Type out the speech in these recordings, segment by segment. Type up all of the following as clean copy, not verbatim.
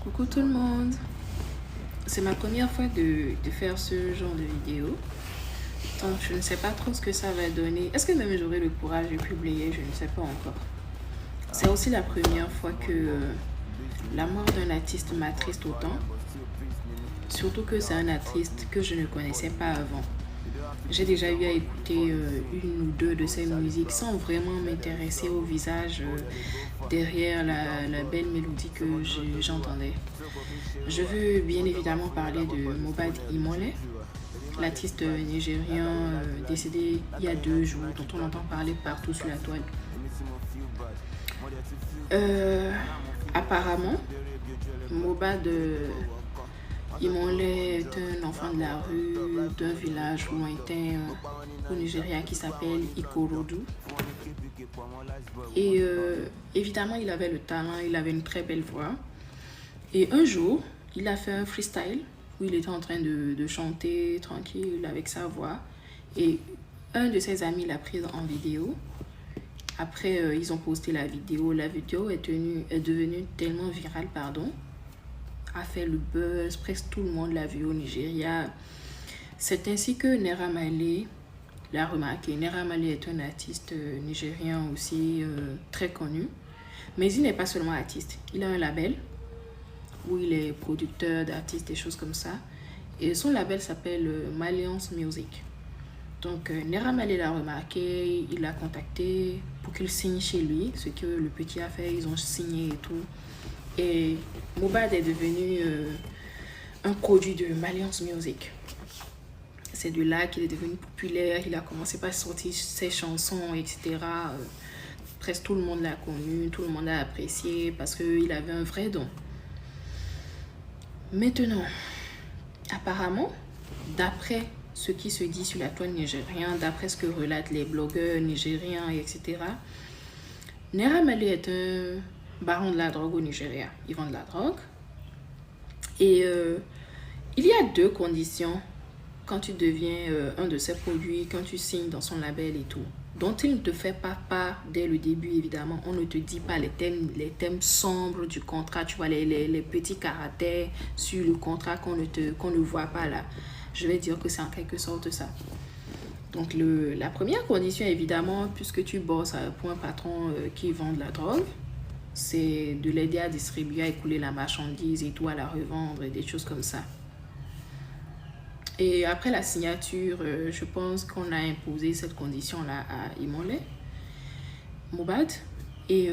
Coucou tout le monde, c'est ma première fois de faire ce genre de vidéo, donc je ne sais pas trop ce que ça va donner. Est-ce que même j'aurai le courage de publier? Je ne sais pas encore. C'est aussi la première fois que la mort d'un artiste m'attriste autant, surtout que c'est un artiste que je ne connaissais pas avant. J'ai déjà eu à écouter une ou deux de ses musiques sans vraiment m'intéresser au visage derrière la belle mélodie que j'entendais. Je veux bien évidemment parler de Mohbad Imole, l'artiste nigérien décédé il y a 2 jours, dont on entend parler partout sur la toile. Apparemment, Mohbad Imole est un enfant de la rue d'un village lointain au Nigeria qui s'appelle Ikorodu. Et évidemment, il avait le talent, il avait une très belle voix. Et un jour, il a fait un freestyle où il était en train de chanter tranquille avec sa voix. Et un de ses amis l'a prise en vidéo. Après, ils ont posté la vidéo. La vidéo est devenue tellement virale, a fait le buzz, presque tout le monde l'a vu au Nigeria. C'est ainsi que Naira Marley l'a remarqué. Naira Marley est un artiste nigérien aussi très connu. Mais il n'est pas seulement artiste. Il a un label où il est producteur d'artistes, des choses comme ça. Et son label s'appelle Maliance Music. Donc Naira Marley l'a remarqué, il l'a contacté pour qu'il signe chez lui, ce que le petit a fait, ils ont signé et tout. Et Mohbad est devenu un produit de Maliance Music. C'est de là qu'il est devenu populaire, il a commencé par sortir ses chansons, etc. Presque tout le monde l'a connu, tout le monde l'a apprécié parce qu'il avait un vrai don. Maintenant, apparemment, d'après ce qui se dit sur la toile nigérienne, d'après ce que relatent les blogueurs nigériens, etc., Naira Marley est un baron de la drogue au Nigeria. Ils vendent de la drogue. Et il y a 2 conditions quand tu deviens un de ses produits, quand tu signes dans son label et tout, dont il ne te fait pas part dès le début, évidemment. On ne te dit pas les thèmes sombres du contrat, tu vois, les petits caractères sur le contrat qu'on ne voit pas là. Je vais dire que c'est en quelque sorte ça. Donc, la première condition, évidemment, puisque tu bosses pour un patron qui vend de la drogue, c'est de l'aider à distribuer, à écouler la marchandise et tout, à la revendre et des choses comme ça. Et après la signature, je pense qu'on a imposé cette condition-là à Imole, Mohbad, et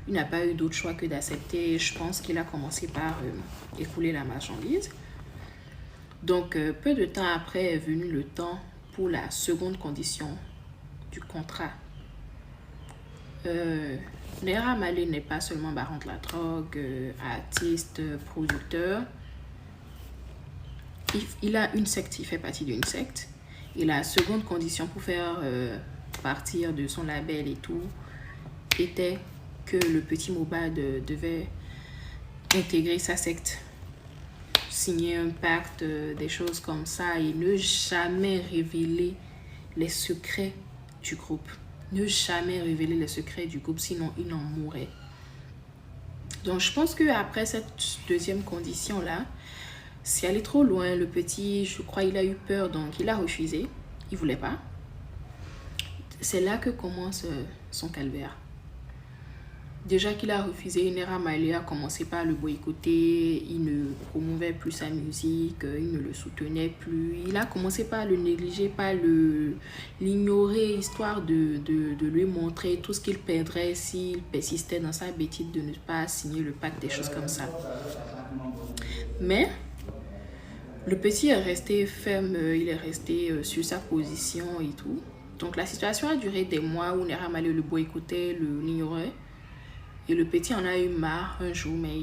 il n'a pas eu d'autre choix que d'accepter. Je pense qu'il a commencé par écouler la marchandise. Donc, peu de temps après est venu le temps pour la seconde condition du contrat. Naira Marley n'est pas seulement baron de la drogue, artiste, producteur. Il a une secte, il fait partie d'une secte. Et la seconde condition pour faire partir de son label et tout était que le petit Mohbad devait intégrer sa secte, signer un pacte, des choses comme ça, et ne jamais révéler les secrets du groupe. Ne jamais révéler les secrets du groupe, sinon il en mourrait. Donc je pense qu'après cette deuxième condition-là, c'est allé trop loin. Le petit, je crois, il a eu peur, donc il a refusé. Il voulait pas. C'est là que commence son calvaire. Déjà qu'il a refusé, Naira Marley a commencé par le boycotter. Il ne promouvait plus sa musique, il ne le soutenait plus. Il a commencé par le négliger, par l'ignorer, histoire de lui montrer tout ce qu'il perdrait s'il persistait dans sa bêtise de ne pas signer le pacte, des choses comme ça. Mais le petit est resté ferme, il est resté sur sa position et tout. Donc la situation a duré des mois où Naira Marley le boycottait, l'ignorait. Et le petit en a eu marre un jour, mais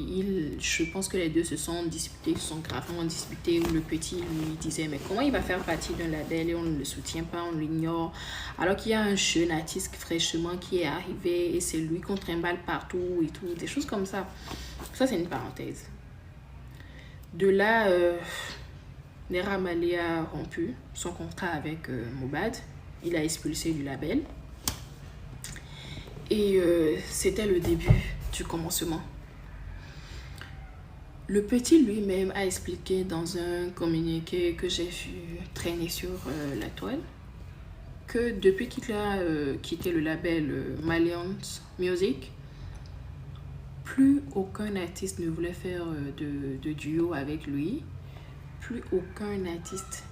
je pense que les deux se sont disputés, se sont gravement disputés, où le petit lui disait, mais comment il va faire partie d'un label et on ne le soutient pas, on l'ignore, alors qu'il y a un jeune artiste fraîchement qui est arrivé et c'est lui qu'on trimballe partout et tout, des choses comme ça. Ça, c'est une parenthèse. De là, Naira Marley a rompu son contrat avec Mohbad. Il a expulsé du label. Et c'était le début du commencement. Le petit lui-même a expliqué dans un communiqué que j'ai vu traîner sur la toile que depuis qu'il a quitté le label Maliance Music, plus aucun artiste ne voulait faire de duo avec lui. Plus aucun artiste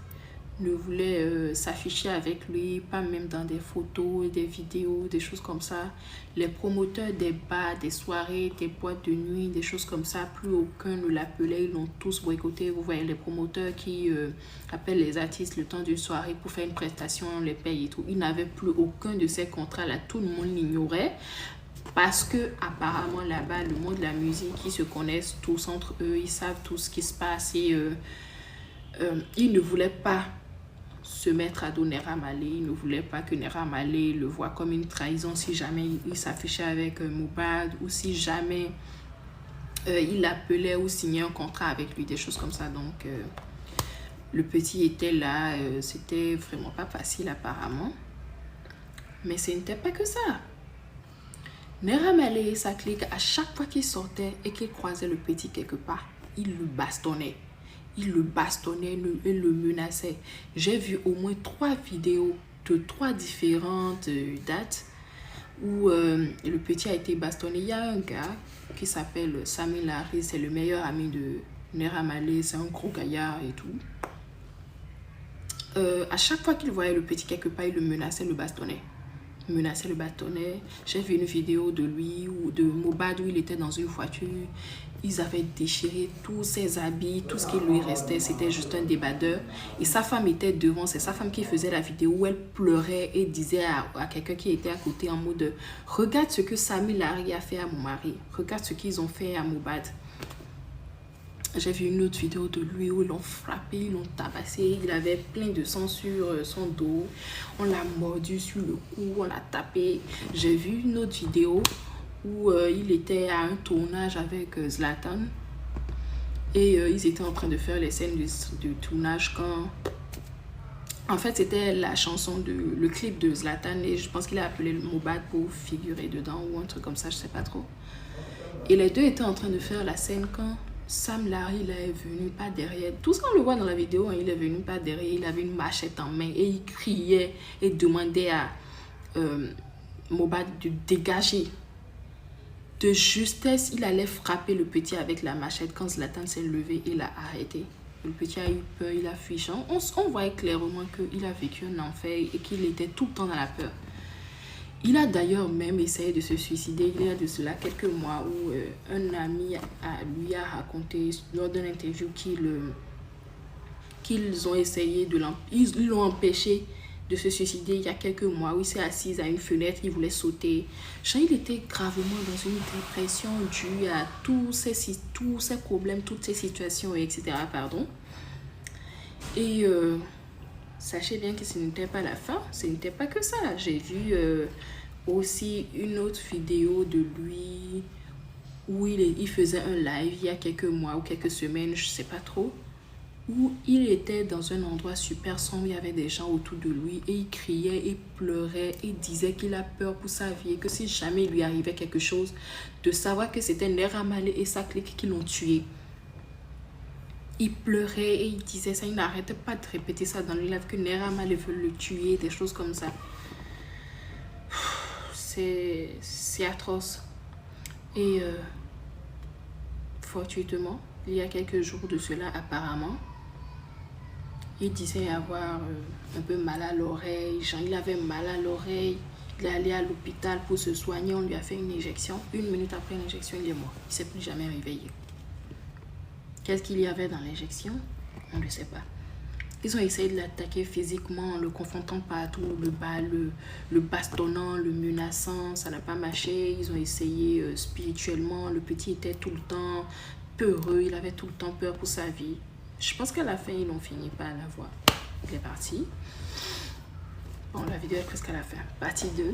ne voulait s'afficher avec lui, pas même dans des photos, des vidéos, des choses comme ça. Les promoteurs des bars, des soirées, des boîtes de nuit, des choses comme ça, plus aucun ne l'appelait, ils l'ont tous boycotté. Vous voyez les promoteurs qui appellent les artistes le temps d'une soirée pour faire une prestation, on les paye et tout. Ils n'avaient plus aucun de ces contrats-là, tout le monde l'ignorait. Parce que apparemment là-bas, le monde de la musique, ils se connaissent tous entre eux, ils savent tout ce qui se passe et ils ne voulaient pas se mettre à dos Naira Marley. Il ne voulait pas que Naira Marley le voie comme une trahison si jamais il s'affichait avec Mohbad ou si jamais il appelait ou signait un contrat avec lui, des choses comme ça. Donc, le petit était là. C'était vraiment pas facile apparemment. Mais ce n'était pas que ça. Naira Marley et sa clique, à chaque fois qu'il sortait et qu'il croisait le petit quelque part, il le bastonnait. Il le bastonnait et le menaçait. J'ai vu au moins 3 vidéos de 3 différentes dates où le petit a été bastonné. Il y a un gars qui s'appelle Sami Larry, c'est le meilleur ami de Naira Marley, c'est un gros gaillard et tout. À chaque fois qu'il voyait le petit quelque part, il le menaçait, le bastonnait. J'ai vu une vidéo de lui ou de Mohbad où il était dans une voiture. Ils avaient déchiré tous ses habits, tout ce qui lui restait, c'était juste un débardeur. Et sa femme était devant, c'est sa femme qui faisait la vidéo où elle pleurait et disait à quelqu'un qui était à côté en mode « Regarde ce que Sami Larry a fait à mon mari, regarde ce qu'ils ont fait à Mohbad. » J'ai vu une autre vidéo de lui où ils l'ont frappé, ils l'ont tabassé. Il avait plein de sang sur son dos. On l'a mordu sur le cou, on l'a tapé. J'ai vu une autre vidéo où il était à un tournage avec Zlatan. Et ils étaient en train de faire les scènes de tournage quand... En fait, c'était la chanson, le clip de Zlatan. Et je pense qu'il a appelé Mohbad pour figurer dedans ou un truc comme ça, je sais pas trop. Et les deux étaient en train de faire la scène quand... Sam Larry, il est venu pas derrière. Tout ce qu'on le voit dans la vidéo, hein, il est venu pas derrière. Il avait une machette en main et il criait et demandait à Mohbad de dégager. De justesse, il allait frapper le petit avec la machette. Quand Zlatan s'est levé, il a arrêté. Le petit a eu peur, il a fui. On voyait clairement qu'il a vécu un enfer et qu'il était tout le temps dans la peur. Il a d'ailleurs même essayé de se suicider il y a de cela quelques mois où un ami lui a raconté lors d'une interview qu'ils ont essayé de ils l'ont empêché de se suicider il y a quelques mois où il s'est assis à une fenêtre, il voulait sauter. Il était gravement dans une dépression due à tous ces problèmes, toutes ces situations, etc. Pardon. Et sachez bien que ce n'était pas la fin, ce n'était pas que ça. J'ai vu aussi une autre vidéo de lui où il faisait un live il y a quelques mois ou quelques semaines, je ne sais pas trop, où il était dans un endroit super sombre, il y avait des gens autour de lui et il criait et pleurait et disait qu'il a peur pour sa vie et que si jamais il lui arrivait quelque chose, de savoir que c'était Naira Marley et sa clique qui l'ont tué. Il pleurait et il disait ça, il n'arrêtait pas de répéter ça dans le live, que Naira Marley veut le tuer, des choses comme ça. C'est atroce. Et fortuitement, il y a quelques jours de cela, apparemment, il disait avoir un peu mal à l'oreille. Il avait mal à l'oreille. Il est allé à l'hôpital pour se soigner. On lui a fait une injection. 1 minute après l'injection, il est mort. Il ne s'est plus jamais réveillé. Qu'est-ce qu'il y avait dans l'injection? On ne le sait pas. Ils ont essayé de l'attaquer physiquement en le confrontant partout, le bastonnant, le menaçant. Ça n'a pas marché. Ils ont essayé spirituellement. Le petit était tout le temps peureux. Il avait tout le temps peur pour sa vie. Je pense qu'à la fin, ils n'ont fini pas à la voir. Il est parti. Bon, la vidéo est presque à la fin. Partie 2.